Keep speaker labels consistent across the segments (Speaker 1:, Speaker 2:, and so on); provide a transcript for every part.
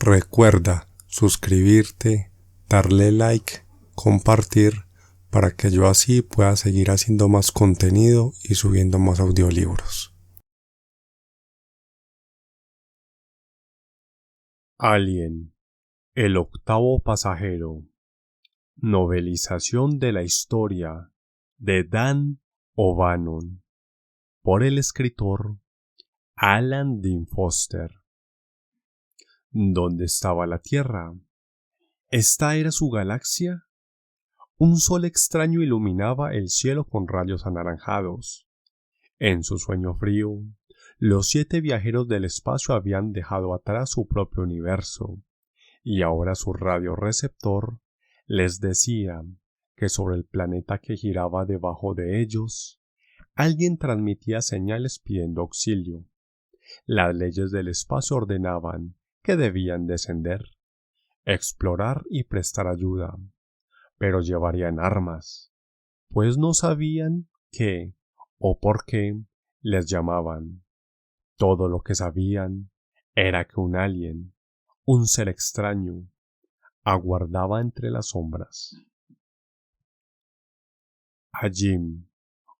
Speaker 1: Recuerda suscribirte, darle like, compartir, para que yo así pueda seguir haciendo más contenido y subiendo más audiolibros.
Speaker 2: Alien, el octavo pasajero. Novelización de la historia de Dan O'Bannon por el escritor Alan Dean Foster. ¿Dónde estaba la Tierra? ¿Esta era su galaxia? Un sol extraño iluminaba el cielo con rayos anaranjados. En su sueño frío, los 7 viajeros del espacio habían dejado atrás su propio universo, y ahora su radioreceptor les decía que sobre el planeta que giraba debajo de ellos, alguien transmitía señales pidiendo auxilio. Las leyes del espacio ordenaban que debían descender, explorar y prestar ayuda, pero llevarían armas, pues no sabían qué o por qué les llamaban. Todo lo que sabían era que un alien, un ser extraño, aguardaba entre las sombras. A Jim,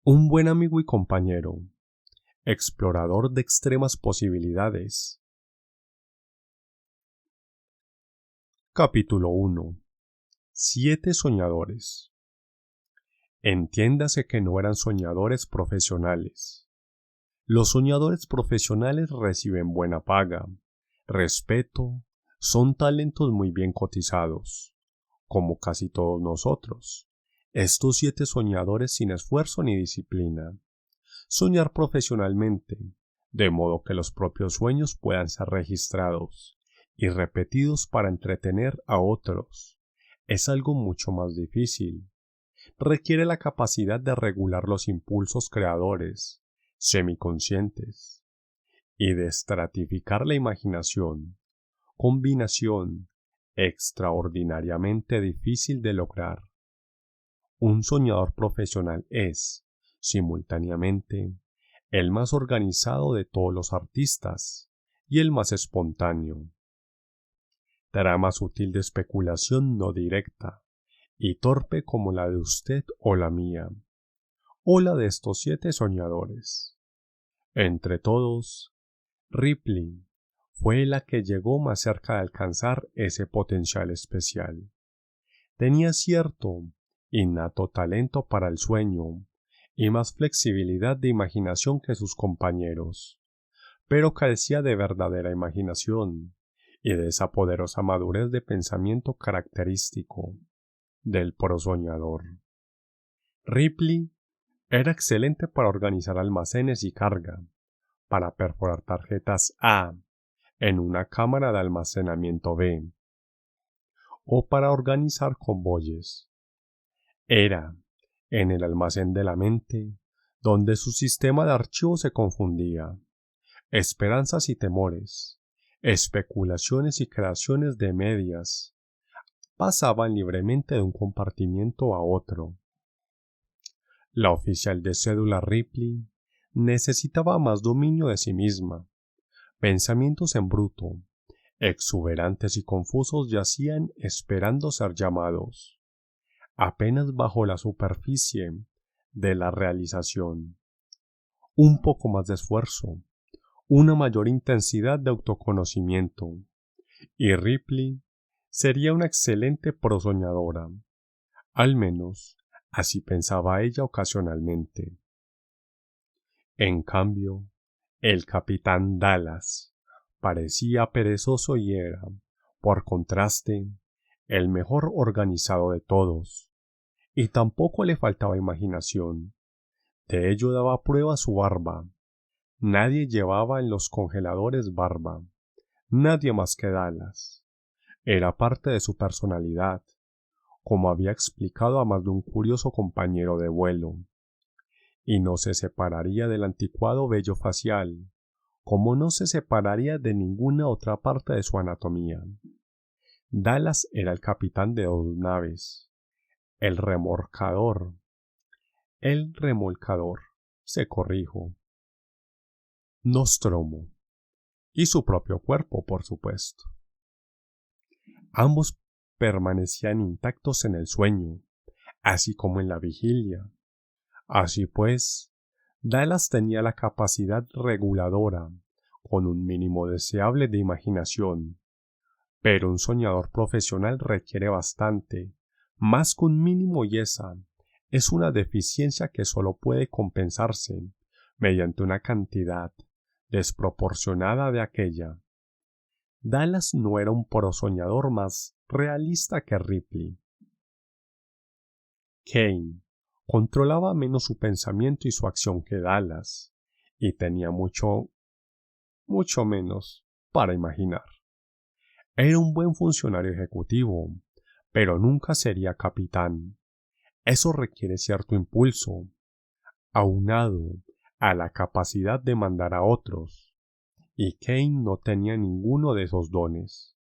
Speaker 2: un buen amigo y compañero, explorador de extremas posibilidades. Capítulo 1. 7 soñadores. Entiéndase que no eran soñadores profesionales. Los soñadores profesionales reciben buena paga, respeto, son talentos muy bien cotizados, como casi todos nosotros. Estos 7 soñadores sin esfuerzo ni disciplina. Soñar profesionalmente, de modo que los propios sueños puedan ser registrados y repetidos para entretener a otros, es algo mucho más difícil. Requiere la capacidad de regular los impulsos creadores, semiconscientes, y de estratificar la imaginación, combinación extraordinariamente difícil de lograr. Un soñador profesional es, simultáneamente, el más organizado de todos los artistas y el más espontáneo. Trama sutil de especulación no directa y torpe como la de usted o la mía, o la de estos 7 soñadores. Entre todos, Ripley fue la que llegó más cerca de alcanzar ese potencial especial. Tenía cierto innato talento para el sueño y más flexibilidad de imaginación que sus compañeros, pero carecía de verdadera imaginación y de esa poderosa madurez de pensamiento característico del prosoñador. Ripley era excelente para organizar almacenes y carga, para perforar tarjetas A en una cámara de almacenamiento B, o para organizar convoyes. Era en el almacén de la mente donde su sistema de archivos se confundía. Esperanzas y temores, especulaciones y creaciones de medias pasaban libremente de un compartimiento a otro. La oficial de cédula Ripley necesitaba más dominio de sí misma. Pensamientos en bruto, exuberantes y confusos yacían esperando ser llamados, apenas bajo la superficie de la realización. Un poco más de esfuerzo, una mayor intensidad de autoconocimiento, y Ripley sería una excelente prosoñadora. Al menos, así pensaba ella ocasionalmente. En cambio, el capitán Dallas parecía perezoso y era, por contraste, el mejor organizado de todos, y tampoco le faltaba imaginación. De ello daba prueba su barba. Nadie llevaba en los congeladores barba, nadie más que Dallas. Era parte de su personalidad, como había explicado a más de un curioso compañero de vuelo, y no se separaría del anticuado vello facial, como no se separaría de ninguna otra parte de su anatomía. Dallas era el capitán de 2 naves, el remolcador, se corrijo, Nostromo, y su propio cuerpo, por supuesto. Ambos permanecían intactos en el sueño, así como en la vigilia. Así pues, Dallas tenía la capacidad reguladora, con un mínimo deseable de imaginación. Pero un soñador profesional requiere bastante, más que un mínimo, y esa es una deficiencia que solo puede compensarse mediante una cantidad desproporcionada de aquella. Dallas no era un prosoñador más realista que Ripley. Kane controlaba menos su pensamiento y su acción que Dallas, y tenía mucho menos para imaginar. Era un buen funcionario ejecutivo, pero nunca sería capitán. Eso requiere cierto impulso, aunado a la capacidad de mandar a otros, y Kane no tenía ninguno de esos dones.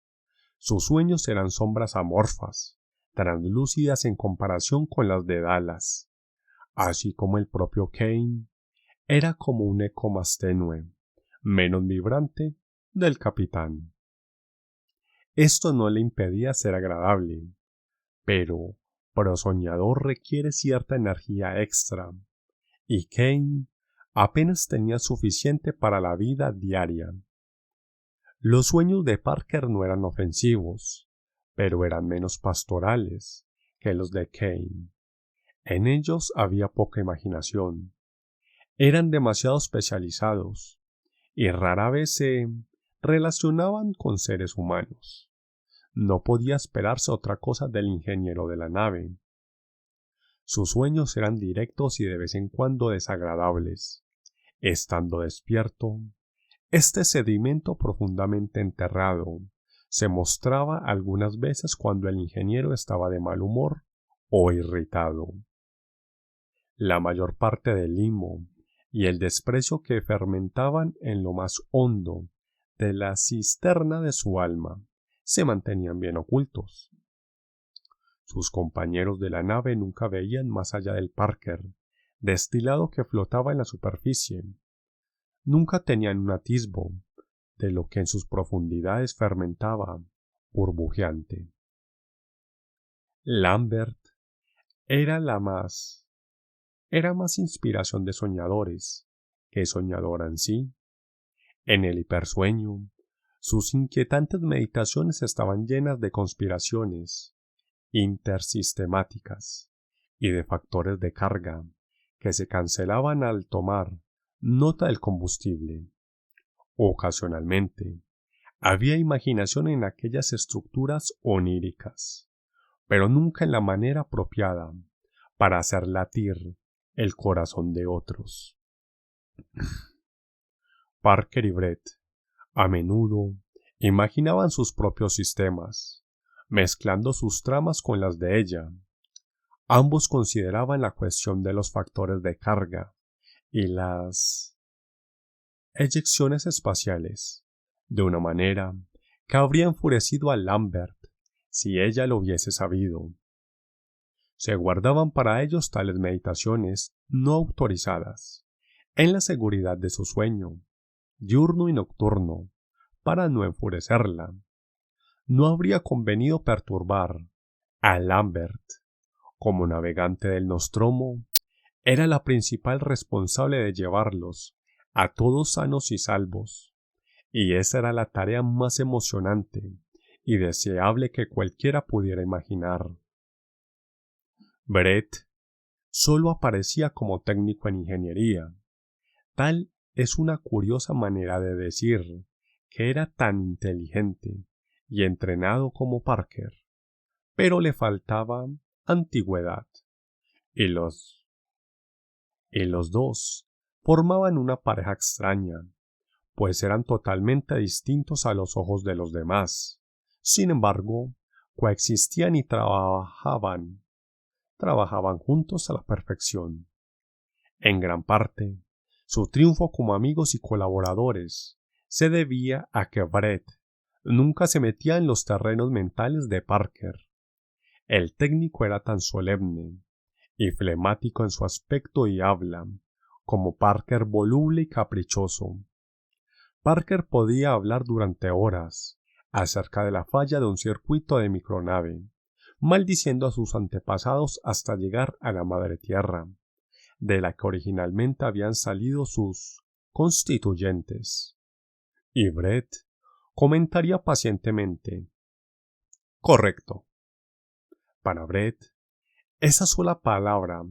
Speaker 2: Sus sueños eran sombras amorfas, translúcidas en comparación con las de Dallas, así como el propio Kane era como un eco más tenue, menos vibrante, del capitán. Esto no le impedía ser agradable, pero soñador requiere cierta energía extra, y Kane apenas tenía suficiente para la vida diaria. Los sueños de Parker no eran ofensivos, pero eran menos pastorales que los de Kane. En ellos había poca imaginación. Eran demasiado especializados y rara vez se relacionaban con seres humanos. No podía esperarse otra cosa del ingeniero de la nave. Sus sueños eran directos y de vez en cuando desagradables. Estando despierto, este sedimento profundamente enterrado se mostraba algunas veces cuando el ingeniero estaba de mal humor o irritado. La mayor parte del limo y el desprecio que fermentaban en lo más hondo de la cisterna de su alma se mantenían bien ocultos. Sus compañeros de la nave nunca veían más allá del Parker, destilado que flotaba en la superficie. Nunca tenían un atisbo de lo que en sus profundidades fermentaba, burbujeante. Lambert era más inspiración de soñadores que soñadora en sí. En el hipersueño, sus inquietantes meditaciones estaban llenas de conspiraciones intersistemáticas y de factores de carga que se cancelaban al tomar nota del combustible. Ocasionalmente, había imaginación en aquellas estructuras oníricas, pero nunca en la manera apropiada para hacer latir el corazón de otros. Parker y Brett a menudo imaginaban sus propios sistemas, mezclando sus tramas con las de ella. Ambos consideraban la cuestión de los factores de carga y las eyecciones espaciales de una manera que habría enfurecido a Lambert si ella lo hubiese sabido. Se guardaban para ellos tales meditaciones no autorizadas, en la seguridad de su sueño, diurno y nocturno, para no enfurecerla. No habría convenido perturbar a Lambert. Como navegante del Nostromo, era la principal responsable de llevarlos a todos sanos y salvos, y esa era la tarea más emocionante y deseable que cualquiera pudiera imaginar. Brett solo aparecía como técnico en ingeniería. Tal es una curiosa manera de decir que era tan inteligente y entrenado como Parker, pero le faltaba antigüedad, y los dos formaban una pareja extraña, pues eran totalmente distintos a los ojos de los demás. Sin embargo, coexistían y trabajaban juntos a la perfección. En gran parte, su triunfo como amigos y colaboradores se debía a que Brett nunca se metía en los terrenos mentales de Parker. El técnico era tan solemne y flemático en su aspecto y habla, como Parker voluble y caprichoso. Parker podía hablar durante horas, acerca de la falla de un circuito de micronave, maldiciendo a sus antepasados hasta llegar a la madre tierra, de la que originalmente habían salido sus constituyentes. Y Brett comentaría pacientemente: correcto. Para Brett, esa sola palabra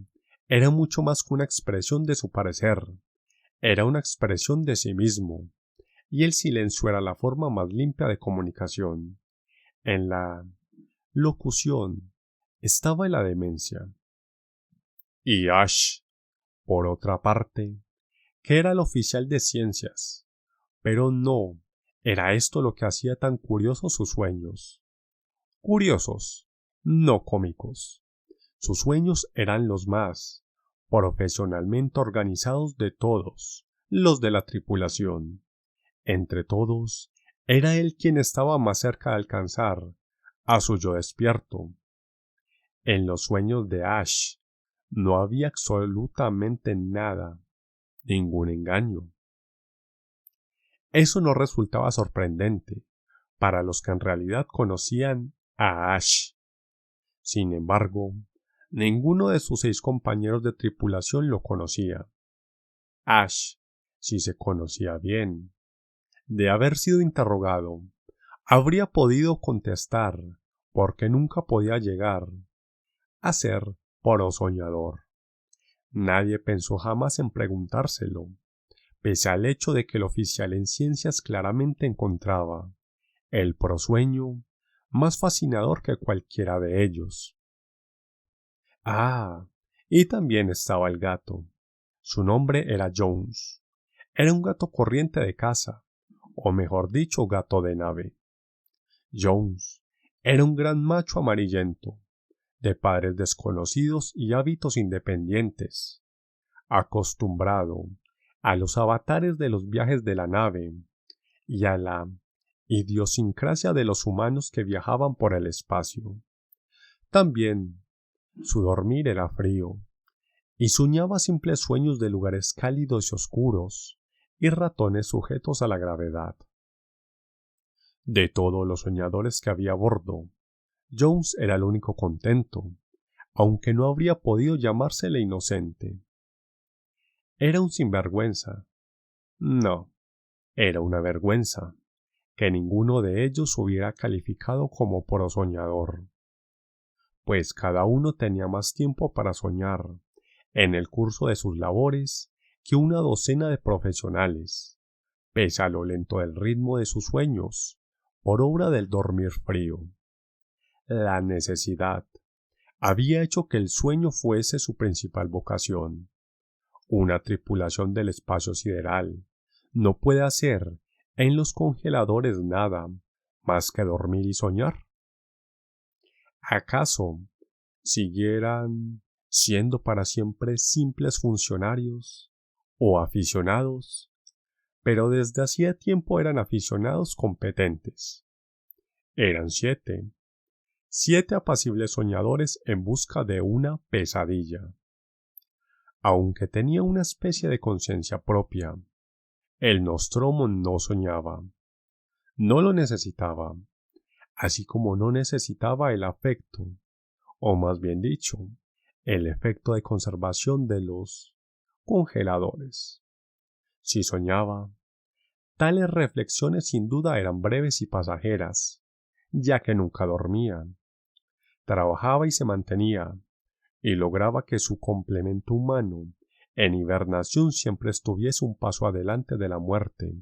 Speaker 2: era mucho más que una expresión de su parecer, era una expresión de sí mismo, y el silencio era la forma más limpia de comunicación. En la locución estaba la demencia. Y Ash, por otra parte, que era el oficial de ciencias, pero no era esto lo que hacía tan curiosos sus sueños. Curiosos, no cómicos. Sus sueños eran los más profesionalmente organizados de todos los de la tripulación. Entre todos, era él quien estaba más cerca de alcanzar a su yo despierto. En los sueños de Ash no había absolutamente nada, ningún engaño. Eso no resultaba sorprendente para los que en realidad conocían a Ash. Sin embargo, ninguno de sus 6 compañeros de tripulación lo conocía. Ash sí se conocía bien. De haber sido interrogado, habría podido contestar porque nunca podía llegar a ser puro soñador. Nadie pensó jamás en preguntárselo, pese al hecho de que el oficial en ciencias claramente encontraba el prosueño más fascinador que cualquiera de ellos. Ah, y también estaba el gato. Su nombre era Jones. Era un gato corriente de casa, o mejor dicho, gato de nave. Jones era un gran macho amarillento, de padres desconocidos y hábitos independientes, acostumbrado a los avatares de los viajes de la nave y a la idiosincrasia de los humanos que viajaban por el espacio. También su dormir era frío, y soñaba simples sueños de lugares cálidos y oscuros y ratones sujetos a la gravedad. De todos los soñadores que había a bordo, Jones era el único contento, aunque no habría podido llamársele inocente. ¿Era un sinvergüenza? No, era una vergüenza, que ninguno de ellos hubiera calificado como prosoñador, pues cada uno tenía más tiempo para soñar en el curso de sus labores que una docena de profesionales, pese a lo lento del ritmo de sus sueños, por obra del dormir frío. La necesidad había hecho que el sueño fuese su principal vocación. Una tripulación del espacio sideral no puede hacer en los congeladores nada más que dormir y soñar. ¿Acaso siguieran siendo para siempre simples funcionarios o aficionados? Pero desde hacía tiempo eran aficionados competentes. Eran 7 apacibles soñadores en busca de una pesadilla. Aunque tenía una especie de conciencia propia, el Nostromo no soñaba. No lo necesitaba, así como no necesitaba el afecto, o más bien dicho, el efecto de conservación de los congeladores. Si soñaba, tales reflexiones sin duda eran breves y pasajeras, ya que nunca dormía. Trabajaba y se mantenía, y lograba que su complemento humano en hibernación siempre estuviese un paso adelante de la muerte,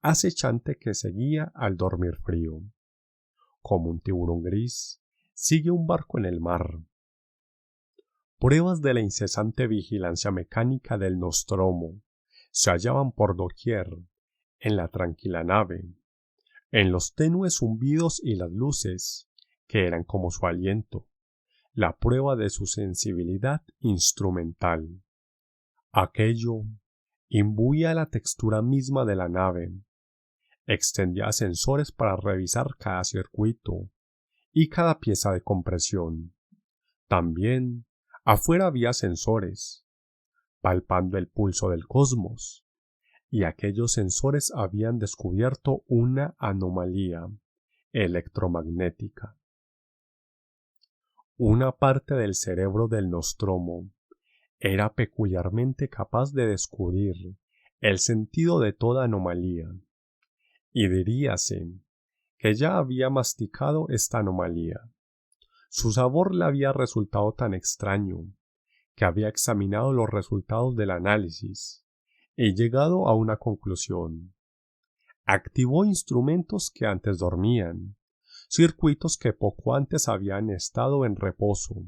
Speaker 2: acechante que seguía al dormir frío. Como un tiburón gris, sigue un barco en el mar. Pruebas de la incesante vigilancia mecánica del Nostromo se hallaban por doquier, en la tranquila nave, en los tenues zumbidos y las luces, que eran como su aliento, la prueba de su sensibilidad instrumental. Aquello imbuía la textura misma de la nave, extendía sensores para revisar cada circuito y cada pieza de compresión. También afuera había sensores, palpando el pulso del cosmos, y aquellos sensores habían descubierto una anomalía electromagnética. Una parte del cerebro del Nostromo era peculiarmente capaz de descubrir el sentido de toda anomalía, y diríase que ya había masticado esta anomalía. Su sabor le había resultado tan extraño que había examinado los resultados del análisis y llegado a una conclusión. Activó instrumentos que antes dormían, circuitos que poco antes habían estado en reposo,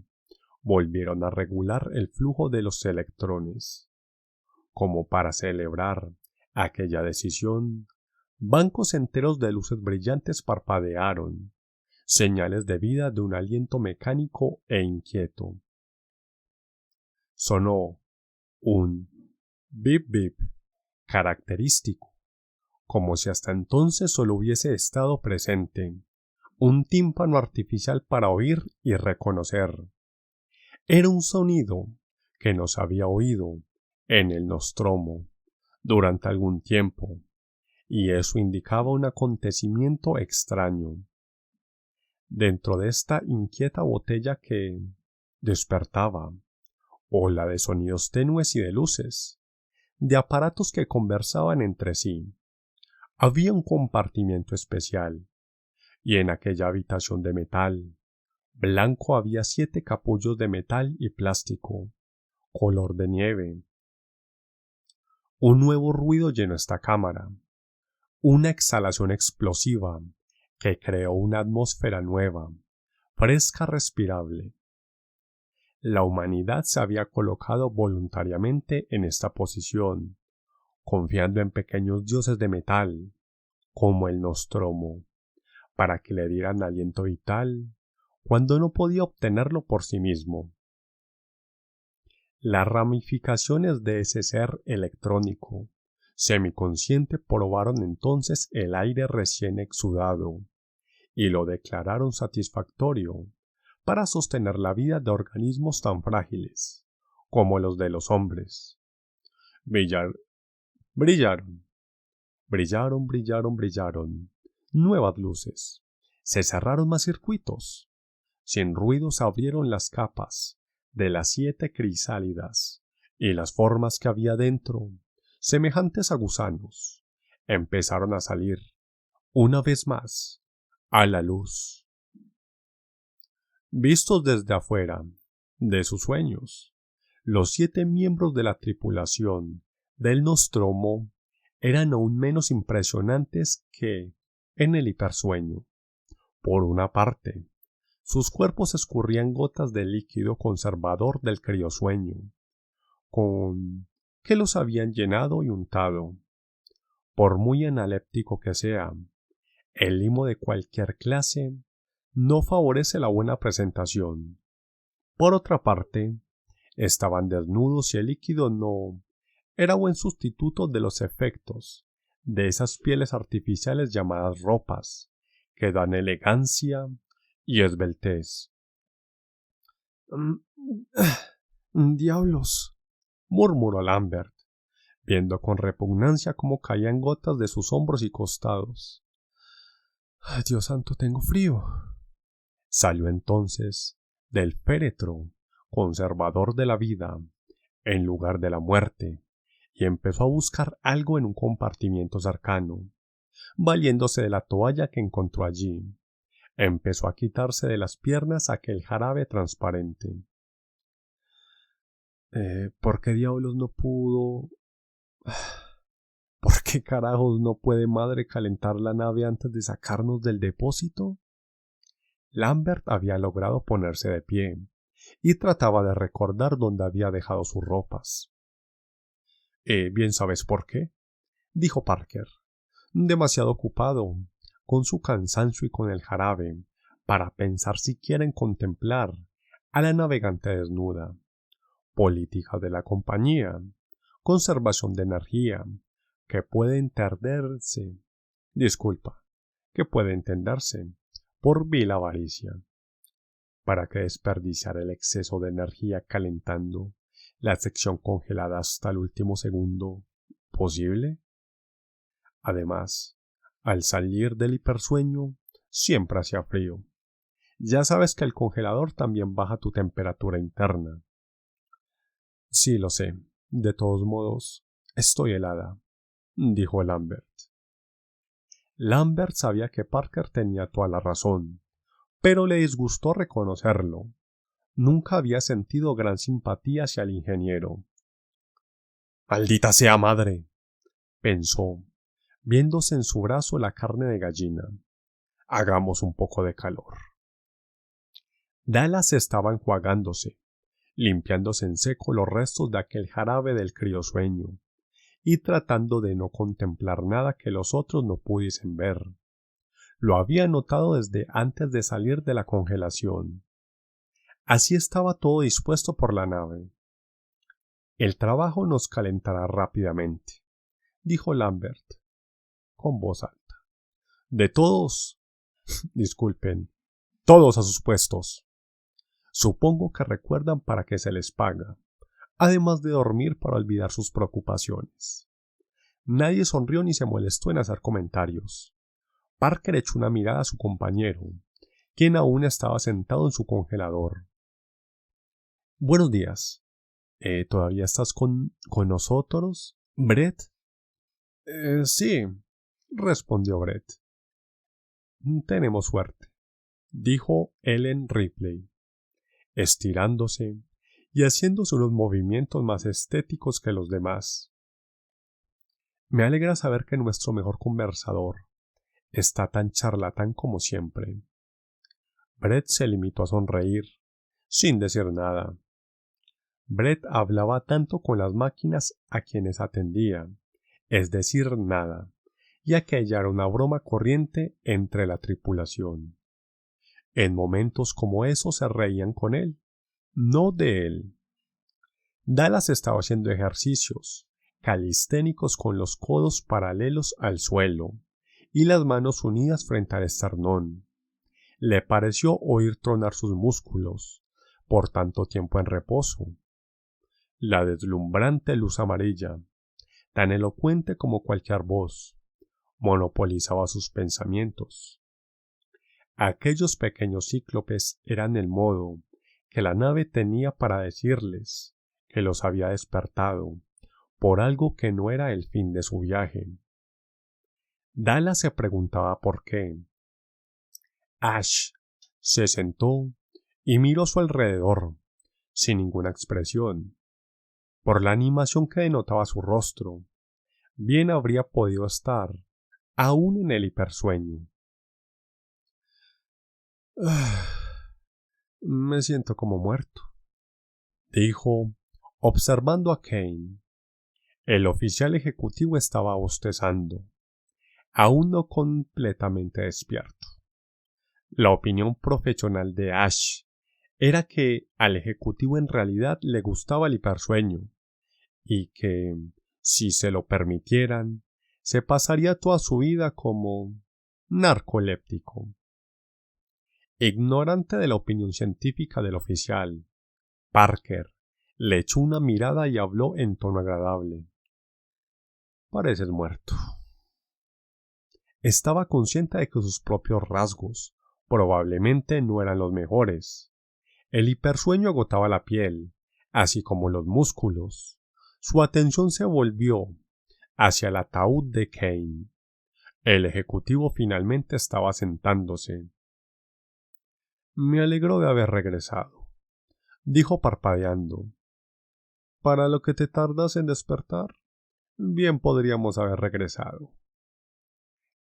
Speaker 2: volvieron a regular el flujo de los electrones. Como para celebrar aquella decisión, bancos enteros de luces brillantes parpadearon, señales de vida de un aliento mecánico e inquieto. Sonó un bip bip característico, como si hasta entonces solo hubiese estado presente un tímpano artificial para oír y reconocer. Era un sonido que no se había oído en el Nostromo durante algún tiempo, y eso indicaba un acontecimiento extraño. Dentro de esta inquieta botella que despertaba, ola de sonidos tenues y de luces, de aparatos que conversaban entre sí, había un compartimiento especial, y en aquella habitación de metal blanco había 7 capullos de metal y plástico, color de nieve. Un nuevo ruido llenó esta cámara, una exhalación explosiva que creó una atmósfera nueva, fresca, respirable. La humanidad se había colocado voluntariamente en esta posición, confiando en pequeños dioses de metal, como el Nostromo, para que le dieran aliento vital cuando no podía obtenerlo por sí mismo. Las ramificaciones de ese ser electrónico, semiconsciente, probaron entonces el aire recién exudado y lo declararon satisfactorio para sostener la vida de organismos tan frágiles como los de los hombres. Brillaron. Nuevas luces. Se cerraron más circuitos. Sin ruido se abrieron las capas de las 7 crisálidas, y las formas que había dentro, semejantes a gusanos, empezaron a salir, una vez más, a la luz. Vistos desde afuera, de sus sueños, los 7 miembros de la tripulación del Nostromo eran aún menos impresionantes que en el hipersueño. Por una parte, sus cuerpos escurrían gotas de líquido conservador del criosueño, con que los habían llenado y untado. Por muy analéptico que sea, el limo de cualquier clase no favorece la buena presentación. Por otra parte, estaban desnudos y el líquido no era buen sustituto de los efectos de esas pieles artificiales llamadas ropas, que dan elegancia y esbeltez. «Diablos», murmuró Lambert, viendo con repugnancia cómo caían gotas de sus hombros y costados. «Dios santo, tengo frío». Salió entonces del féretro conservador de la vida en lugar de la muerte y empezó a buscar algo en un compartimiento cercano, valiéndose de la toalla que encontró allí. Empezó a quitarse de las piernas aquel jarabe transparente. ¿Por qué diablos no pudo? ¿Por qué carajos no puede madre calentar la nave antes de sacarnos del depósito? Lambert había logrado ponerse de pie y trataba de recordar dónde había dejado sus ropas. Bien sabes por qué, dijo Parker, demasiado ocupado con su cansancio y con el jarabe para pensar siquiera en contemplar a la navegante desnuda. Política de la compañía, conservación de energía, que puede entenderse por vil avaricia. ¿Para qué desperdiciar el exceso de energía calentando la sección congelada hasta el último segundo posible? Además, al salir del hipersueño, siempre hacía frío. Ya sabes que el congelador también baja tu temperatura interna. Sí, lo sé. De todos modos, estoy helada, dijo Lambert. Lambert sabía que Parker tenía toda la razón, pero le disgustó reconocerlo. Nunca había sentido gran simpatía hacia el ingeniero. «Maldita sea madre», pensó, viéndose en su brazo la carne de gallina. «Hagamos un poco de calor». Dallas estaba enjuagándose, limpiándose en seco los restos de aquel jarabe del criosueño, y tratando de no contemplar nada que los otros no pudiesen ver. Lo había notado desde antes de salir de la congelación. Así estaba todo dispuesto por la nave. «El trabajo nos calentará rápidamente», dijo Lambert, con voz alta. «De todos, disculpen, todos a sus puestos. Supongo que recuerdan para qué se les paga, además de dormir para olvidar sus preocupaciones». Nadie sonrió ni se molestó en hacer comentarios. Parker echó una mirada a su compañero, quien aún estaba sentado en su congelador. «Buenos días. ¿Todavía estás con nosotros, Brett?» Sí, respondió Brett. «Tenemos suerte», dijo Ellen Ripley, estirándose y haciéndose unos movimientos más estéticos que los demás. «Me alegra saber que nuestro mejor conversador está tan charlatán como siempre». Brett se limitó a sonreír, sin decir nada. Brett hablaba tanto con las máquinas a quienes atendía, es decir, nada, y aquella era una broma corriente entre la tripulación. En momentos como esos se reían con él, no de él. Dallas estaba haciendo ejercicios calisténicos con los codos paralelos al suelo y las manos unidas frente al esternón. Le pareció oír tronar sus músculos por tanto tiempo en reposo. La deslumbrante luz amarilla, tan elocuente como cualquier voz, monopolizaba sus pensamientos. Aquellos pequeños cíclopes eran el modo que la nave tenía para decirles que los había despertado por algo que no era el fin de su viaje. Dallas se preguntaba por qué. Ash se sentó y miró a su alrededor, sin ninguna expresión. Por la animación que denotaba su rostro, bien habría podido estar aún en el hipersueño. «Me siento como muerto», dijo, observando a Kane. El oficial ejecutivo estaba bostezando, aún no completamente despierto. La opinión profesional de Ash era que al ejecutivo en realidad le gustaba el hipersueño, y que, si se lo permitieran, se pasaría toda su vida como narcoléptico. Ignorante de la opinión científica del oficial, Parker le echó una mirada y habló en tono agradable. «Pareces muerto». Estaba consciente de que sus propios rasgos probablemente no eran los mejores. El hipersueño agotaba la piel, así como los músculos. Su atención se volvió hacia el ataúd de Kane. El ejecutivo finalmente estaba sentándose. «Me alegro de haber regresado», dijo parpadeando. «Para lo que te tardas en despertar, bien podríamos haber regresado».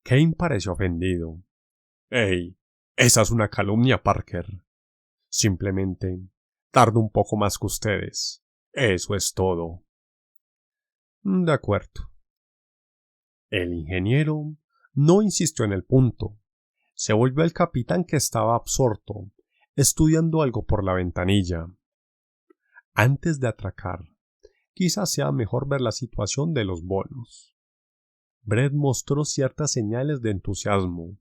Speaker 2: Kane pareció ofendido. «¡Ey! Esa es una calumnia, Parker. Simplemente tardo un poco más que ustedes. Eso es todo». «De acuerdo». El ingeniero no insistió en el punto. Se volvió al capitán, que estaba absorto, estudiando algo por la ventanilla. «Antes de atracar, quizás sea mejor ver la situación de los bonos». Brett mostró ciertas señales de entusiasmo,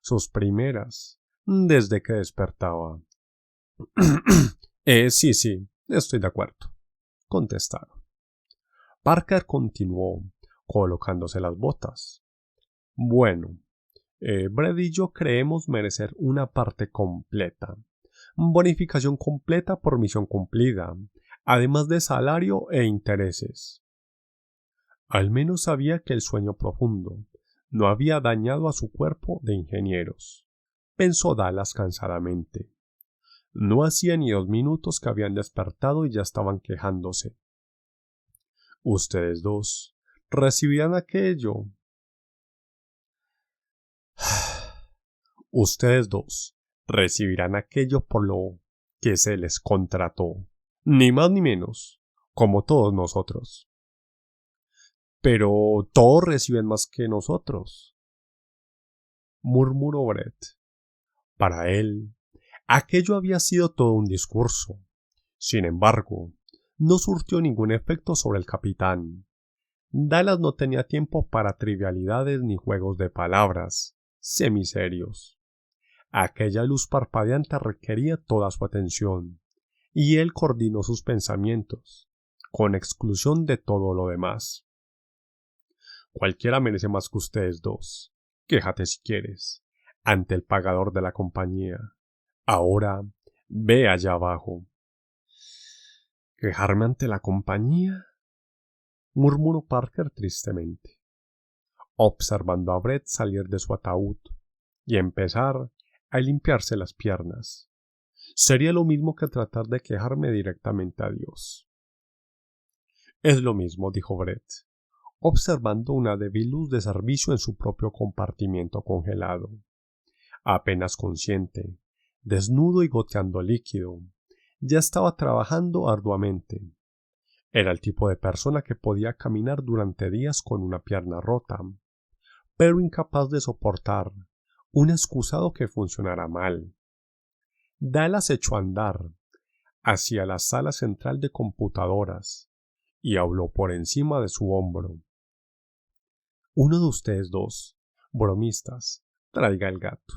Speaker 2: sus primeras, desde que despertaba. Sí, estoy de acuerdo», contestaron. Parker continuó, colocándose las botas. «Bueno, Brett y yo creemos merecer una parte completa. Bonificación completa por misión cumplida, además de salario e intereses. Al menos sabía que el sueño profundo no había dañado a su cuerpo de ingenieros, pensó Dallas cansadamente. No hacía ni 2 minutos que habían despertado y ya estaban quejándose. Ustedes dos recibirán aquello. Ustedes dos recibirán aquello por lo que se les contrató, ni más ni menos, como todos nosotros. Pero todos reciben más que nosotros, murmuró Brett. Para él, aquello había sido todo un discurso. Sin embargo, no surtió ningún efecto sobre el capitán. Dallas no tenía tiempo para trivialidades ni juegos de palabras semiserios. Aquella luz parpadeante requería toda su atención, y él coordinó sus pensamientos, con exclusión de todo lo demás. Cualquiera merece más que ustedes dos. Quéjate si quieres, ante el pagador de la compañía. Ahora, ve allá abajo. ¿Quejarme ante la compañía?, murmuró Parker tristemente, observando a Brett salir de su ataúd y empezar a limpiarse las piernas. Sería lo mismo que tratar de quejarme directamente a Dios. Es lo mismo, dijo Brett, observando una débil luz de servicio en su propio compartimiento congelado. Apenas consciente, desnudo y goteando líquido, ya estaba trabajando arduamente. Era el tipo de persona que podía caminar durante días con una pierna rota, pero incapaz de soportar un excusado que funcionara mal. Dallas echó a andar hacia la sala central de computadoras y habló por encima de su hombro. Uno de ustedes dos, bromistas, traiga el gato.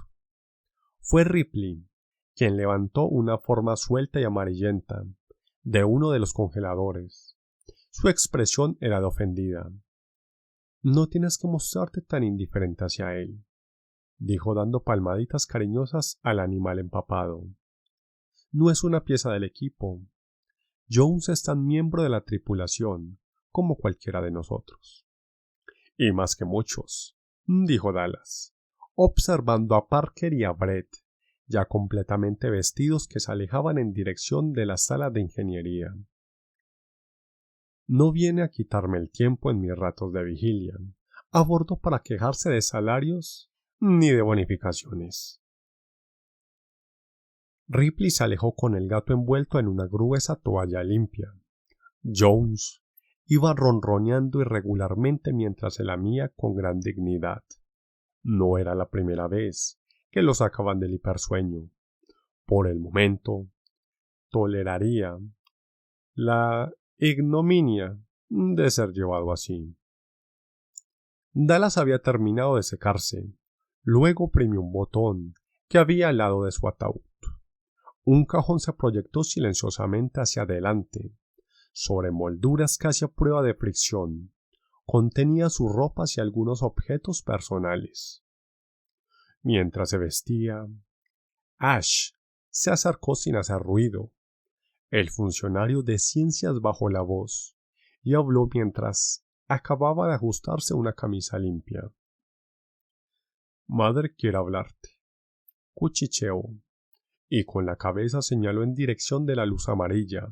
Speaker 2: Fue Ripley quien levantó una forma suelta y amarillenta de uno de los congeladores. Su expresión era de ofendida. No tienes que mostrarte tan indiferente hacia él, dijo dando palmaditas cariñosas al animal empapado. No es una pieza del equipo. Jones es tan miembro de la tripulación como cualquiera de nosotros. Y más que muchos, dijo Dallas, observando a Parker y a Brett, ya completamente vestidos, que se alejaban en dirección de la sala de ingeniería. No viene a quitarme el tiempo en mis ratos de vigilia a bordo para quejarse de salarios ni de bonificaciones. Ripley se alejó con el gato envuelto en una gruesa toalla limpia. Jones iba ronroneando irregularmente mientras se lamía con gran dignidad. No era la primera vez que lo sacaban del hipersueño. Por el momento, toleraría la ignominia de ser llevado así. Dallas había terminado de secarse. Luego oprimió un botón que había al lado de su ataúd. Un cajón se proyectó silenciosamente hacia adelante, sobre molduras casi a prueba de fricción. Contenía sus ropas y algunos objetos personales. Mientras se vestía, Ash se acercó sin hacer ruido. El funcionario de ciencias bajó la voz y habló mientras acababa de ajustarse una camisa limpia. Madre quiere hablarte, cuchicheó, y con la cabeza señaló en dirección de la luz amarilla,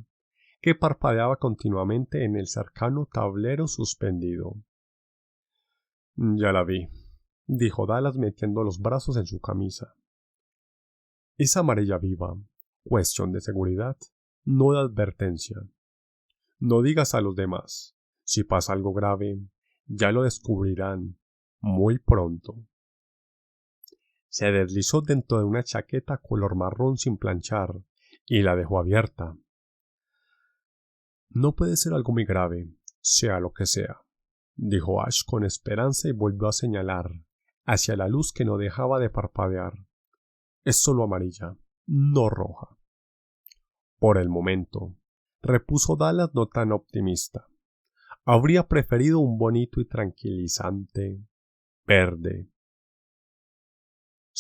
Speaker 2: que parpadeaba continuamente en el cercano tablero suspendido. Ya la vi, dijo Dallas metiendo los brazos en su camisa. Es amarilla viva, cuestión de seguridad, no de advertencia. No digas a los demás. Si pasa algo grave, ya lo descubrirán muy pronto. Se deslizó dentro de una chaqueta color marrón sin planchar y la dejó abierta. No puede ser algo muy grave, sea lo que sea, dijo Ash con esperanza y volvió a señalar hacia la luz que no dejaba de parpadear. Es solo amarilla, no roja. Por el momento, repuso Dallas no tan optimista. Habría preferido un bonito y tranquilizante verde.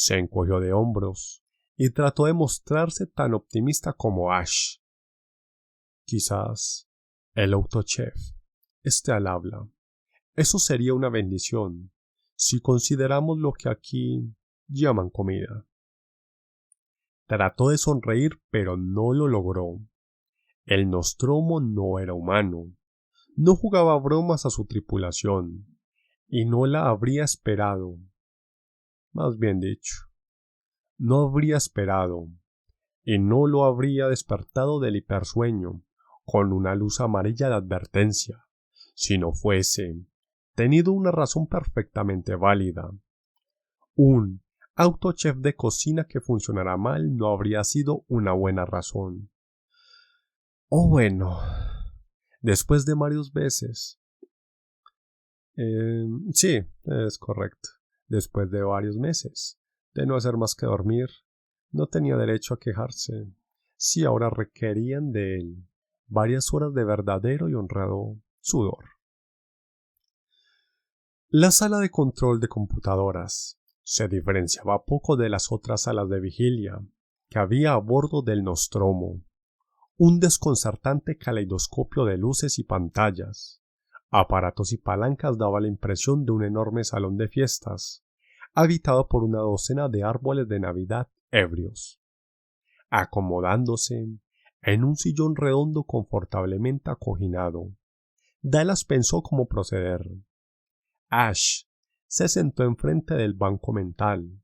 Speaker 2: Se encogió de hombros y trató de mostrarse tan optimista como Ash. Quizás el autochef esté al habla. Eso sería una bendición, si consideramos lo que aquí llaman comida. Trató de sonreír, pero no lo logró. El Nostromo no era humano, no jugaba bromas a su tripulación, y no la habría esperado. Más bien dicho, no habría esperado, y no lo habría despertado del hipersueño con una luz amarilla de advertencia, si no fuese tenido una razón perfectamente válida. Un autochef de cocina que funcionara mal no habría sido una buena razón. O bueno, después de varias veces. Sí, es correcto. Después de varios meses de no hacer más que dormir, no tenía derecho a quejarse. Si ahora requerían de él varias horas de verdadero y honrado sudor. La sala de control de computadoras se diferenciaba poco de las otras salas de vigilia que había a bordo del Nostromo. Un desconcertante caleidoscopio de luces y pantallas, aparatos y palancas daba la impresión de un enorme salón de fiestas, habitado por una docena de árboles de Navidad ebrios. Acomodándose en un sillón redondo confortablemente acoginado, Dallas pensó cómo proceder. Ash se sentó enfrente del banco mental,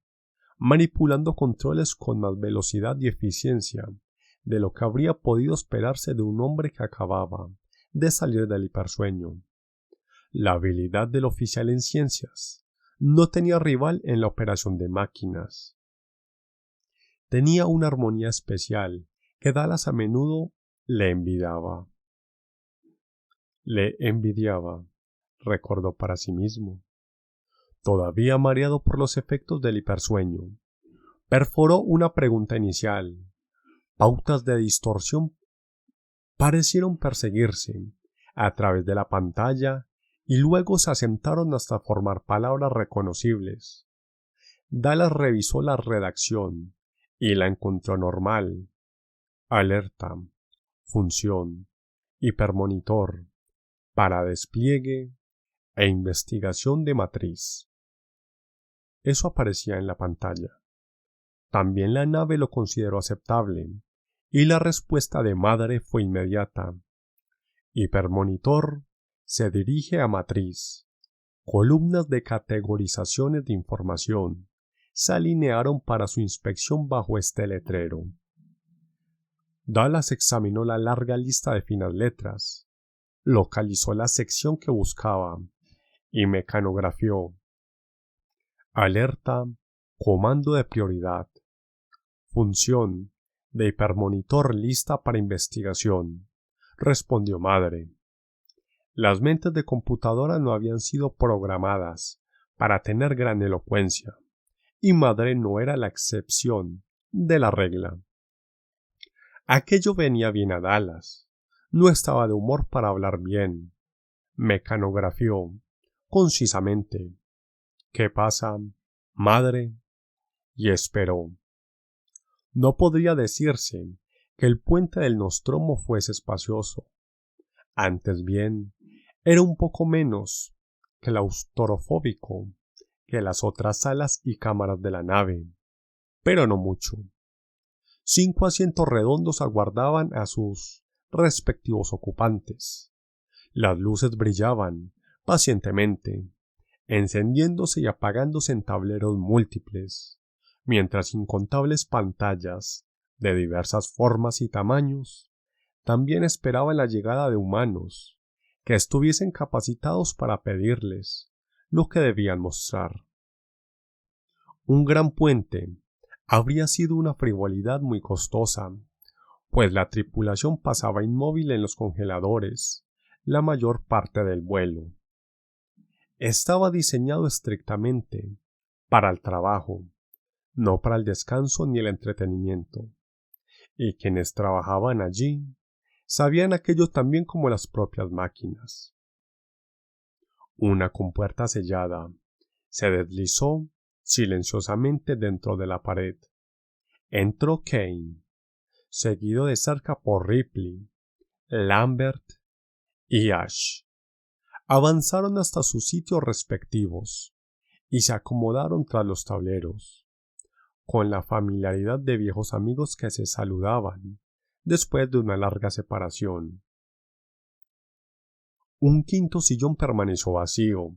Speaker 2: manipulando controles con más velocidad y eficiencia de lo que habría podido esperarse de un hombre que acababa de salir del hipersueño. La habilidad del oficial en ciencias no tenía rival en la operación de máquinas. Tenía una armonía especial que Dallas a menudo le envidiaba. Recordó para sí mismo. Todavía mareado por los efectos del hipersueño, perforó una pregunta inicial. Pautas de distorsión parecieron perseguirse a través de la pantalla y luego se asentaron hasta formar palabras reconocibles. Dallas revisó la redacción y la encontró normal. Alerta, función, hipermonitor, para despliegue e investigación de matriz. Eso aparecía en la pantalla. También la nave lo consideró aceptable, y la respuesta de Madre fue inmediata. Hipermonitor se dirige a matriz. Columnas de categorizaciones de información se alinearon para su inspección bajo este letrero. Dallas examinó la larga lista de finas letras, localizó la sección que buscaba y mecanografió. Alerta, comando de prioridad. Función de hipermonitor lista para investigación, respondió Madre. Las mentes de computadora no habían sido programadas para tener gran elocuencia, y Madre no era la excepción de la regla. Aquello venía bien a Dallas. No estaba de humor para hablar bien. Mecanografió concisamente. ¿Qué pasa, Madre? Y esperó. No podría decirse que el puente del Nostromo fuese espacioso. Antes bien, era un poco menos claustrofóbico que las otras salas y cámaras de la nave, pero no mucho. 5 asientos redondos aguardaban a sus respectivos ocupantes. Las luces brillaban pacientemente, encendiéndose y apagándose en tableros múltiples, mientras incontables pantallas, de diversas formas y tamaños, también esperaban la llegada de humanos que estuviesen capacitados para pedirles lo que debían mostrar. Un gran puente habría sido una frivolidad muy costosa, pues la tripulación pasaba inmóvil en los congeladores la mayor parte del vuelo. Estaba diseñado estrictamente para el trabajo, no para el descanso ni el entretenimiento, y quienes trabajaban allí sabían aquello tan bien como las propias máquinas. Una compuerta sellada se deslizó silenciosamente dentro de la pared. Entró Kane, seguido de cerca por Ripley, Lambert y Ash. Avanzaron hasta sus sitios respectivos y se acomodaron tras los tableros, con la familiaridad de viejos amigos que se saludaban después de una larga separación. Un quinto sillón permaneció vacío,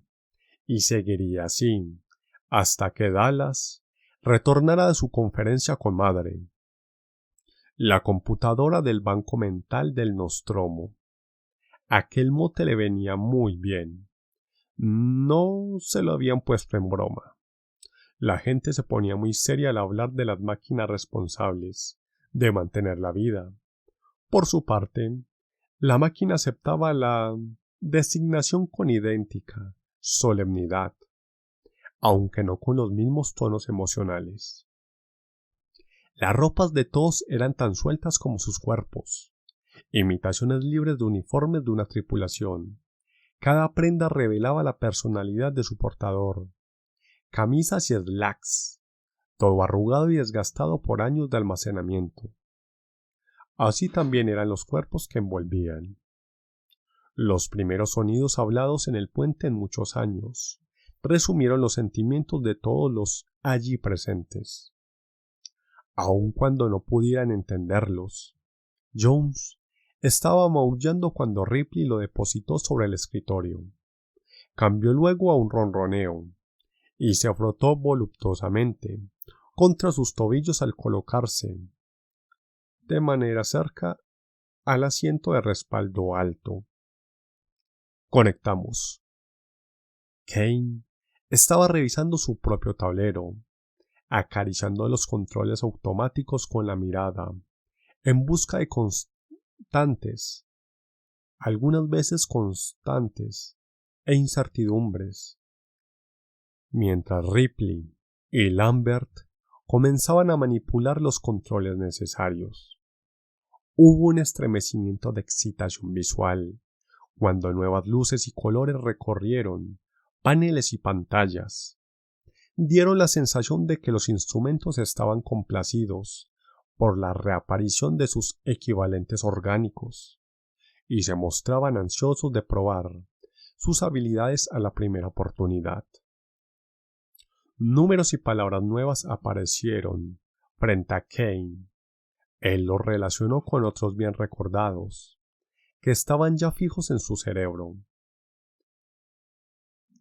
Speaker 2: y seguiría así hasta que Dallas retornara de su conferencia con Madre. La computadora del banco mental del Nostromo. Aquel mote le venía muy bien. No se lo habían puesto en broma. La gente se ponía muy seria al hablar de las máquinas responsables de mantener la vida. Por su parte, la máquina aceptaba la designación con idéntica solemnidad, aunque no con los mismos tonos emocionales. Las ropas de todos eran tan sueltas como sus cuerpos, imitaciones libres de uniformes de una tripulación. Cada prenda revelaba la personalidad de su portador. Camisas y slacks, todo arrugado y desgastado por años de almacenamiento. Así también eran los cuerpos que envolvían. Los primeros sonidos hablados en el puente en muchos años resumieron los sentimientos de todos los allí presentes. Aun cuando no pudieran entenderlos, Jones estaba maullando cuando Ripley lo depositó sobre el escritorio. Cambió luego a un ronroneo y se frotó voluptuosamente contra sus tobillos al colocarse de manera cerca al asiento de respaldo alto. Conectamos. Kane estaba revisando su propio tablero, acariciando los controles automáticos con la mirada, en busca de constantes, algunas veces constantes, e incertidumbres, mientras Ripley y Lambert comenzaban a manipular los controles necesarios. Hubo un estremecimiento de excitación visual cuando nuevas luces y colores recorrieron paneles y pantallas. Dieron la sensación de que los instrumentos estaban complacidos por la reaparición de sus equivalentes orgánicos y se mostraban ansiosos de probar sus habilidades a la primera oportunidad. Números y palabras nuevas aparecieron frente a Kane. Él los relacionó con otros bien recordados, que estaban ya fijos en su cerebro.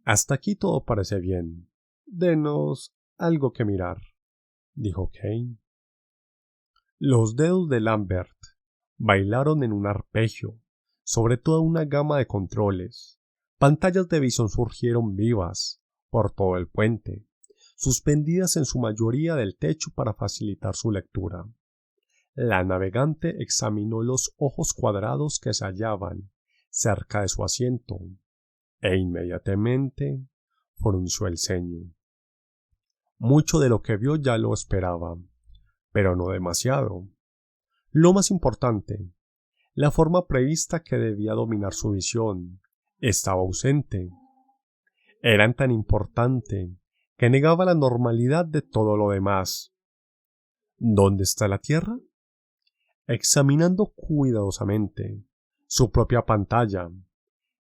Speaker 2: Hasta aquí todo parece bien. Denos algo que mirar, dijo Kane. Los dedos de Lambert bailaron en un arpegio sobre toda una gama de controles. Pantallas de visión surgieron vivas por todo el puente, suspendidas en su mayoría del techo para facilitar su lectura. La navegante examinó los ojos cuadrados que se hallaban cerca de su asiento e inmediatamente frunció el ceño. Mucho de lo que vio ya lo esperaba, pero no demasiado. Lo más importante, la forma prevista que debía dominar su visión, estaba ausente. Era tan importante que negaba la normalidad de todo lo demás. ¿Dónde está la Tierra? Examinando cuidadosamente su propia pantalla,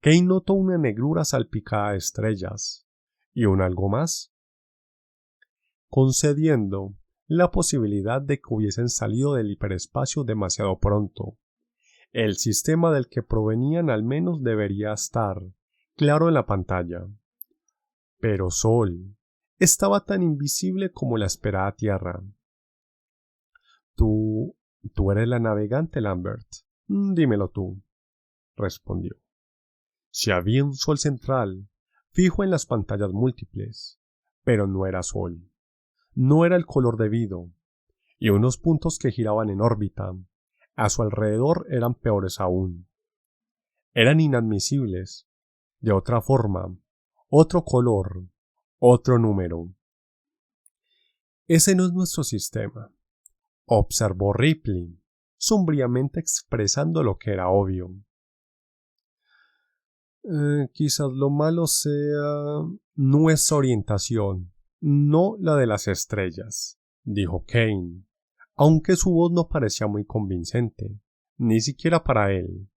Speaker 2: Kane notó una negrura salpicada de estrellas y un algo más, concediendo la posibilidad de que hubiesen salido del hiperespacio demasiado pronto. El sistema del que provenían al menos debería estar claro en la pantalla, pero Sol estaba tan invisible como la esperada Tierra. Tú eres la navegante, Lambert. Dímelo tú, respondió. Si había un sol central, fijo en las pantallas múltiples, pero no era sol. No era el color debido, y unos puntos que giraban en órbita a su alrededor eran peores aún. Eran inadmisibles. De otra forma, otro color, otro número. Ese no es nuestro sistema, observó Ripley, sombríamente expresando lo que era obvio. Quizás lo malo sea nuestra orientación, no la de las estrellas, dijo Kane, aunque su voz no parecía muy convincente, ni siquiera para él.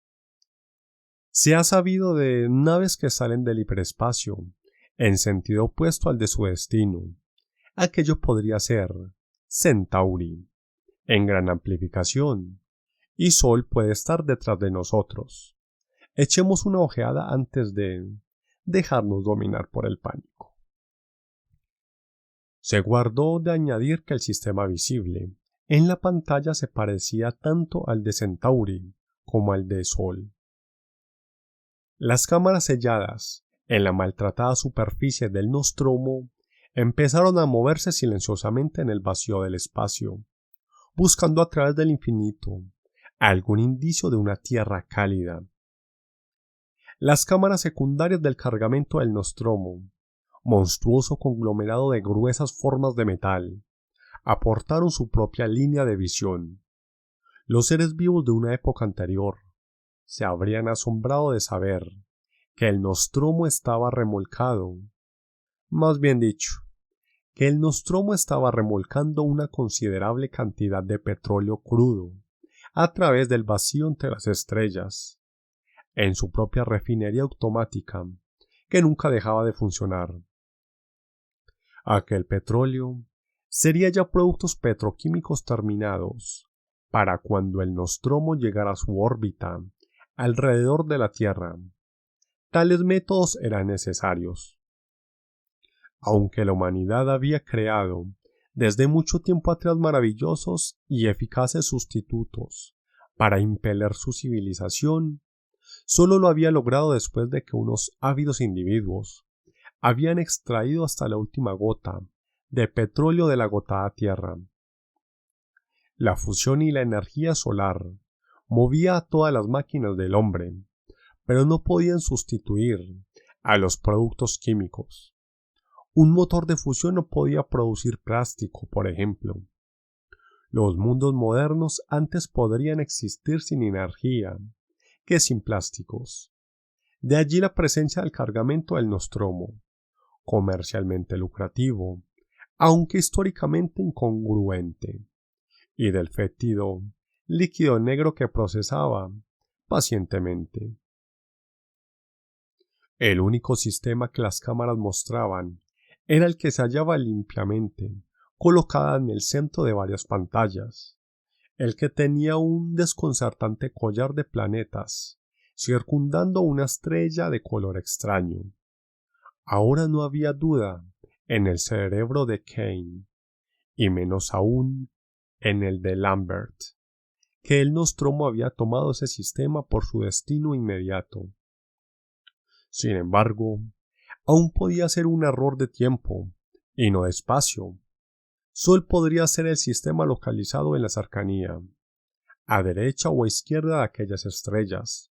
Speaker 2: Se ha sabido de naves que salen del hiperespacio, en sentido opuesto al de su destino. Aquello podría ser Centauri, en gran amplificación, y Sol puede estar detrás de nosotros. Echemos una ojeada antes de dejarnos dominar por el pánico. Se guardó de añadir que el sistema visible en la pantalla se parecía tanto al de Centauri como al de Sol. Las cámaras selladas en la maltratada superficie del Nostromo empezaron a moverse silenciosamente en el vacío del espacio, buscando a través del infinito algún indicio de una tierra cálida. Las cámaras secundarias del cargamento del Nostromo, monstruoso conglomerado de gruesas formas de metal, aportaron su propia línea de visión. Los seres vivos de una época anterior se habrían asombrado de saber que el Nostromo estaba remolcado, más bien dicho, que el Nostromo estaba remolcando una considerable cantidad de petróleo crudo a través del vacío entre las estrellas, en su propia refinería automática, que nunca dejaba de funcionar. Aquel petróleo sería ya productos petroquímicos terminados para cuando el Nostromo llegara a su órbita alrededor de la Tierra. Tales métodos eran necesarios. Aunque la humanidad había creado desde mucho tiempo atrás maravillosos y eficaces sustitutos para impeler su civilización, solo lo había logrado después de que unos ávidos individuos habían extraído hasta la última gota de petróleo de la agotada Tierra. La fusión y la energía solar movía a todas las máquinas del hombre, pero no podían sustituir a los productos químicos. Un motor de fusión no podía producir plástico, por ejemplo. Los mundos modernos antes podrían existir sin energía que sin plásticos. De allí la presencia del cargamento del Nostromo, comercialmente lucrativo, aunque históricamente incongruente, y del fétido líquido negro que procesaba pacientemente. El único sistema que las cámaras mostraban era el que se hallaba limpiamente colocada en el centro de varias pantallas, el que tenía un desconcertante collar de planetas circundando una estrella de color extraño. Ahora no había duda en el cerebro de Kane, y menos aún en el de Lambert, que el Nostromo había tomado ese sistema por su destino inmediato. Sin embargo, aún podía ser un error de tiempo, y no de espacio. Sol podría ser el sistema localizado en la cercanía, a derecha o a izquierda de aquellas estrellas.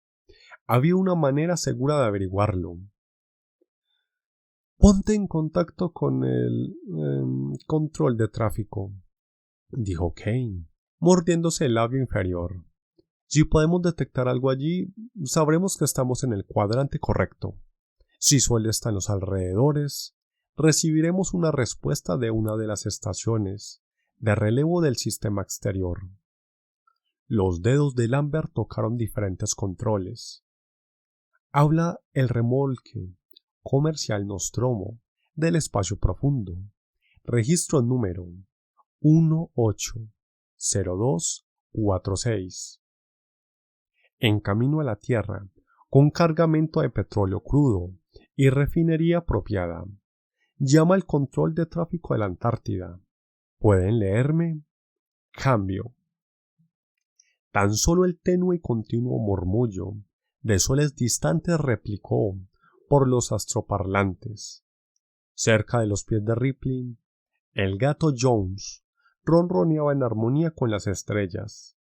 Speaker 2: Había una manera segura de averiguarlo. Ponte en contacto con el control de tráfico, dijo Kane, mordiéndose el labio inferior. Si podemos detectar algo allí, sabremos que estamos en el cuadrante correcto. Si Sol está en los alrededores, recibiremos una respuesta de una de las estaciones de relevo del sistema exterior. Los dedos de Lambert tocaron diferentes controles. Habla el remolque comercial Nostromo del espacio profundo. Registro número 180246. En camino a la Tierra, con cargamento de petróleo crudo y refinería apropiada. Llama al control de tráfico de la Antártida. ¿Pueden leerme? Cambio. Tan solo el tenue y continuo murmullo de soles distantes replicó por los astroparlantes. Cerca de los pies de Ripley, el gato Jones ronroneaba en armonía con las estrellas.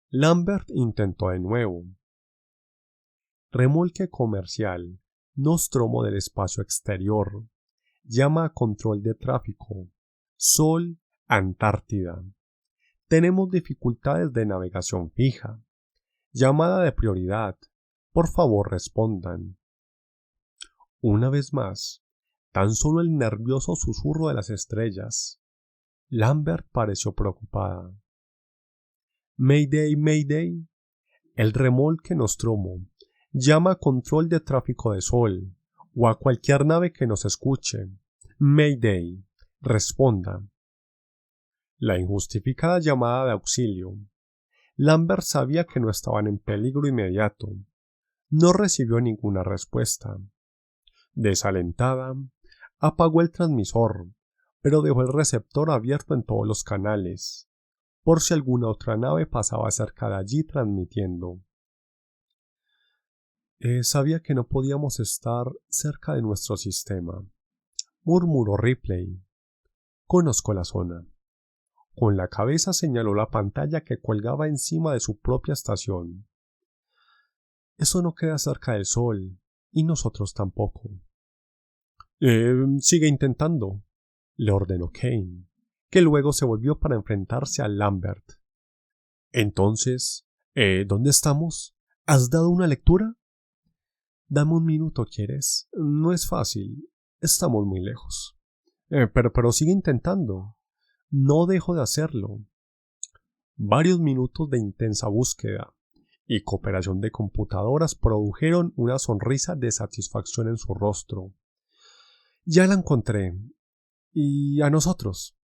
Speaker 2: Lambert intentó de nuevo. Remolque comercial Nostromo del espacio exterior. Llama a control de tráfico. Sol, Antártida. Tenemos dificultades de navegación fija. Llamada de prioridad. Por favor, respondan. Una vez más, tan solo el nervioso susurro de las estrellas. Lambert pareció preocupada. Mayday, Mayday. El remolque Nostromo llama a control de tráfico de Sol o a cualquier nave que nos escuche. Mayday. Responda. La injustificada llamada de auxilio. Lambert sabía que no estaban en peligro inmediato. No recibió ninguna respuesta. Desalentada, apagó el transmisor, pero dejó el receptor abierto en todos los canales, por si alguna otra nave pasaba cerca de allí transmitiendo. Sabía que no podíamos estar cerca de nuestro sistema, murmuró Ripley. Conozco la zona. Con la cabeza señaló la pantalla que colgaba encima de su propia estación. Eso no queda cerca del Sol, y nosotros tampoco. Sigue intentando, le ordenó Kane, que luego se volvió para enfrentarse a Lambert. Entonces, ¿dónde estamos? ¿Has dado una lectura? Dame un minuto, ¿quieres? No es fácil. Estamos muy lejos. Pero sigue intentando. No dejo de hacerlo. Varios minutos de intensa búsqueda y cooperación de computadoras produjeron una sonrisa de satisfacción en su rostro. Ya la encontré. ¿Y a nosotros?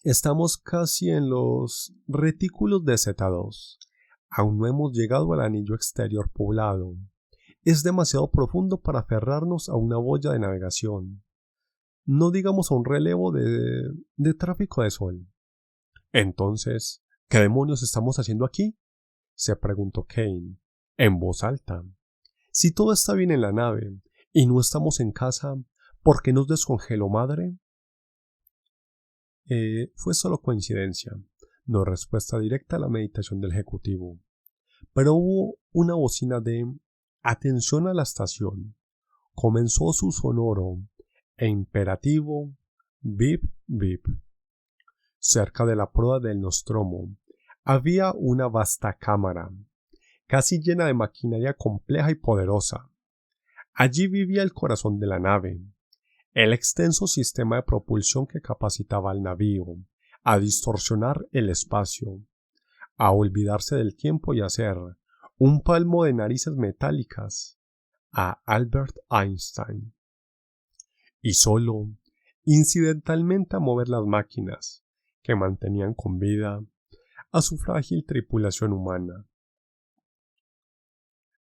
Speaker 2: Estamos casi en los retículos de Z2. Aún no hemos llegado al anillo exterior poblado. Es demasiado profundo para aferrarnos a una boya de navegación. No digamos a un relevo de tráfico de Sol. Entonces, ¿qué demonios estamos haciendo aquí? Se preguntó Kane, en voz alta. Si todo está bien en la nave y no estamos en casa, ¿por qué nos descongeló madre? Fue solo coincidencia, no respuesta directa a la meditación del ejecutivo. Pero hubo una bocina de «Atención a la estación». Comenzó su sonoro e imperativo «Bip, bip». Cerca de la proa del Nostromo había una vasta cámara, casi llena de maquinaria compleja y poderosa. Allí vivía el corazón de la nave, el extenso sistema de propulsión que capacitaba al navío a distorsionar el espacio, a olvidarse del tiempo y hacer un palmo de narices metálicas a Albert Einstein. Y solo, incidentalmente, a mover las máquinas que mantenían con vida a su frágil tripulación humana.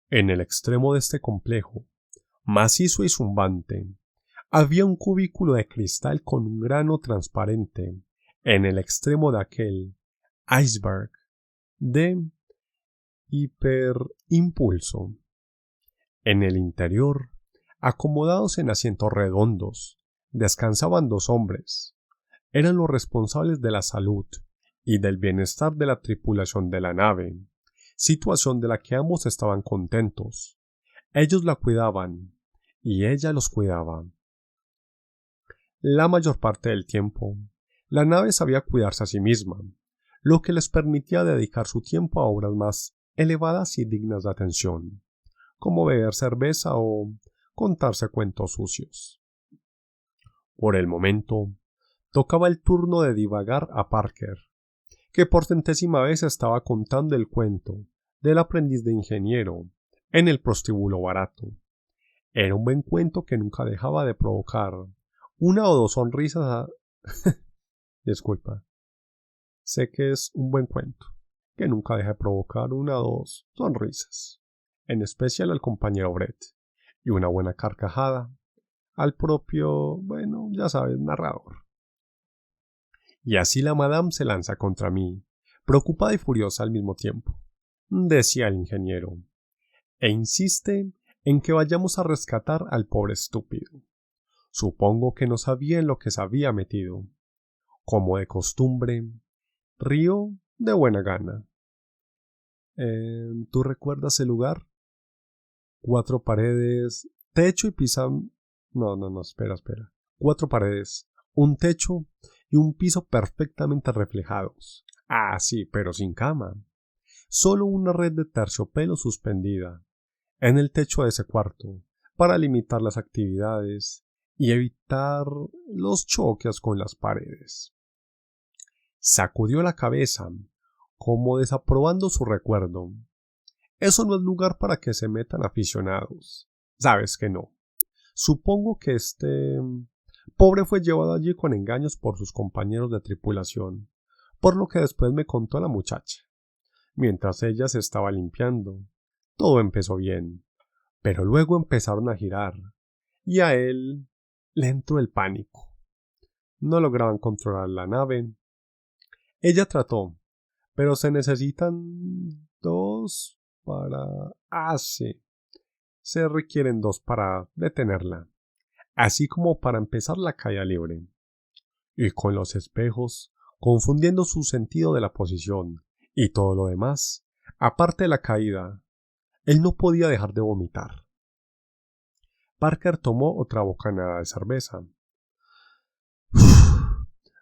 Speaker 2: En el extremo de este complejo, macizo y zumbante, había un cubículo de cristal con un grano transparente en el extremo de aquel iceberg de hiperimpulso. En el interior, acomodados en asientos redondos, descansaban dos hombres. Eran los responsables de la salud y del bienestar de la tripulación de la nave, situación de la que ambos estaban contentos. Ellos la cuidaban y ella los cuidaba. La mayor parte del tiempo, la nave sabía cuidarse a sí misma, lo que les permitía dedicar su tiempo a obras más elevadas y dignas de atención, como beber cerveza o contarse cuentos sucios. Por el momento, tocaba el turno de divagar a Parker, que por centésima vez estaba contando el cuento del aprendiz de ingeniero en el prostíbulo barato. Era un buen cuento que nunca dejaba de provocar una o dos sonrisas a... Disculpa. Sé que es un buen cuento, que nunca deja de provocar una o dos sonrisas, en especial al compañero Brett, y una buena carcajada al propio, bueno, ya sabes, narrador. Y así la madame se lanza contra mí, preocupada y furiosa al mismo tiempo, decía el ingeniero, e insiste en que vayamos a rescatar al pobre estúpido. Supongo que no sabía en lo que se había metido. Como de costumbre, río de buena gana. ¿Tú recuerdas el lugar? 4 paredes, techo y piso... No, espera. 4 paredes, un techo y un piso perfectamente reflejados. Ah, sí, pero sin cama. Solo una red de terciopelo suspendida en el techo de ese cuarto, para limitar las actividades y evitar los choques con las paredes. Sacudió la cabeza, como desaprobando su recuerdo. Eso no es lugar para que se metan aficionados. Sabes que no. Supongo que este pobre fue llevado allí con engaños por sus compañeros de tripulación, por lo que después me contó la muchacha. Mientras ella se estaba limpiando, todo empezó bien, pero luego empezaron a girar, y a él le entró el pánico. No lograban controlar la nave. Ella trató, pero se necesitan 2 para... sí. Se requieren 2 para detenerla, así como para empezar la caída libre. Y con los espejos, confundiendo su sentido de la posición y todo lo demás, aparte de la caída, él no podía dejar de vomitar. Parker tomó otra bocanada de cerveza.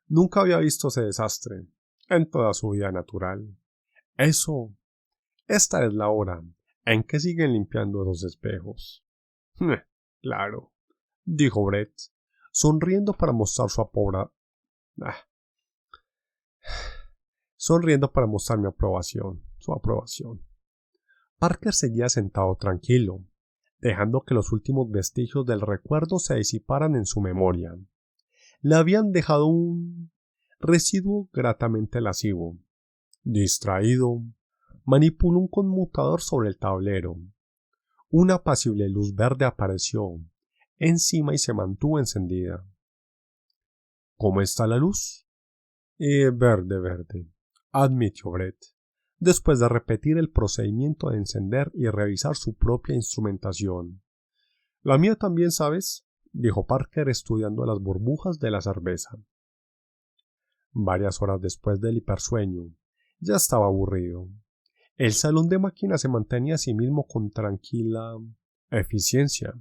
Speaker 2: Nunca había visto ese desastre en toda su vida natural. Esta es la hora en que siguen limpiando esos espejos. Claro, dijo Brett, sonriendo para mostrar sonriendo para mostrar su aprobación. Parker seguía sentado tranquilo, dejando que los últimos vestigios del recuerdo se disiparan en su memoria. Le habían dejado un residuo gratamente lascivo. Distraído, manipuló un conmutador sobre el tablero. Una apacible luz verde apareció encima y se mantuvo encendida. ¿Cómo está la luz? Verde, admitió Brett, después de repetir el procedimiento de encender y revisar su propia instrumentación. La mía también, ¿sabes?, dijo Parker estudiando las burbujas de la cerveza. Varias horas después del hipersueño, ya estaba aburrido. El salón de máquinas se mantenía a sí mismo con tranquila eficiencia,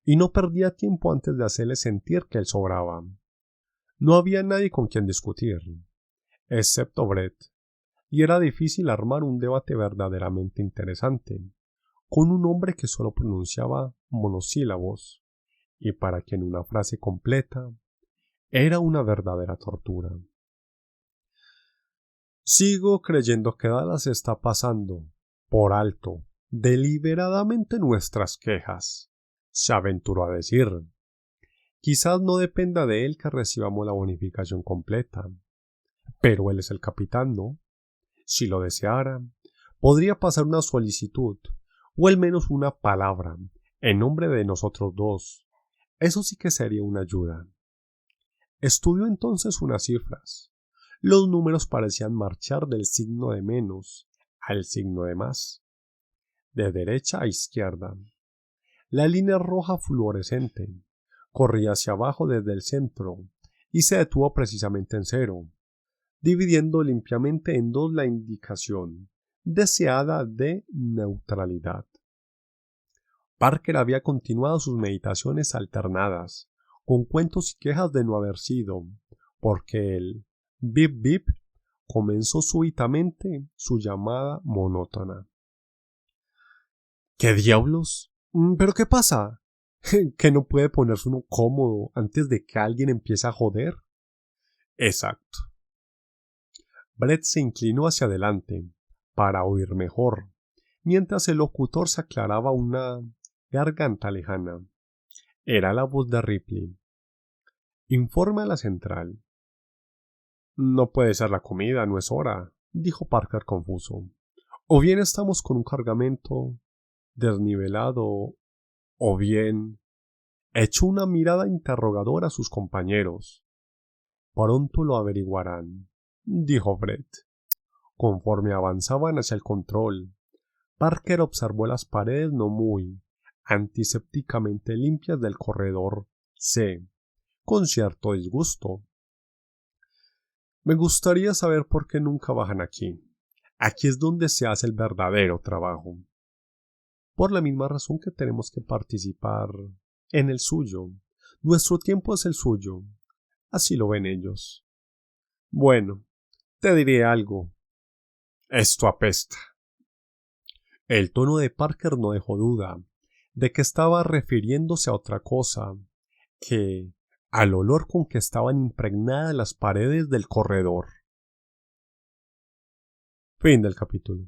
Speaker 2: y no perdía tiempo antes de hacerle sentir que él sobraba. No había nadie con quien discutir, excepto Brett, y era difícil armar un debate verdaderamente interesante con un hombre que solo pronunciaba monosílabos y para quien una frase completa era una verdadera tortura. Sigo creyendo que Dallas está pasando por alto deliberadamente nuestras quejas, se aventuró a decir. Quizás no dependa de él que recibamos la bonificación completa, pero él es el capitán, ¿no? Si lo deseara, podría pasar una solicitud, o al menos una palabra, en nombre de nosotros 2. Eso sí que sería una ayuda. Estudió entonces unas cifras. Los números parecían marchar del signo de menos al signo de más, de derecha a izquierda. La línea roja fluorescente corría hacia abajo desde el centro y se detuvo precisamente en 0, dividiendo limpiamente en 2 la indicación deseada de neutralidad. Parker había continuado sus meditaciones alternadas, con cuentos y quejas de no haber sido, porque el bip bip comenzó súbitamente su llamada monótona. ¿Qué diablos? ¿Pero qué pasa? ¿Que no puede ponerse uno cómodo antes de que alguien empiece a joder? Exacto. Brett se inclinó hacia adelante para oír mejor, mientras el locutor se aclaraba una garganta lejana. Era la voz de Ripley. Informa a la central. No puede ser la comida, no es hora, dijo Parker confuso. O bien estamos con un cargamento desnivelado, o bien... Echó una mirada interrogadora a sus compañeros. Pronto lo averiguarán, dijo Brett. Conforme avanzaban hacia el control, Parker observó las paredes no muy antisépticamente limpias del corredor C, con cierto disgusto. Me gustaría saber por qué nunca bajan aquí. Aquí es donde se hace el verdadero trabajo. Por la misma razón que tenemos que participar en el suyo. Nuestro tiempo es el suyo. Así lo ven ellos. Bueno, te diré algo. Esto apesta. El tono de Parker no dejó duda de que estaba refiriéndose a otra cosa. que al olor con que estaban impregnadas las paredes del corredor. Fin del capítulo.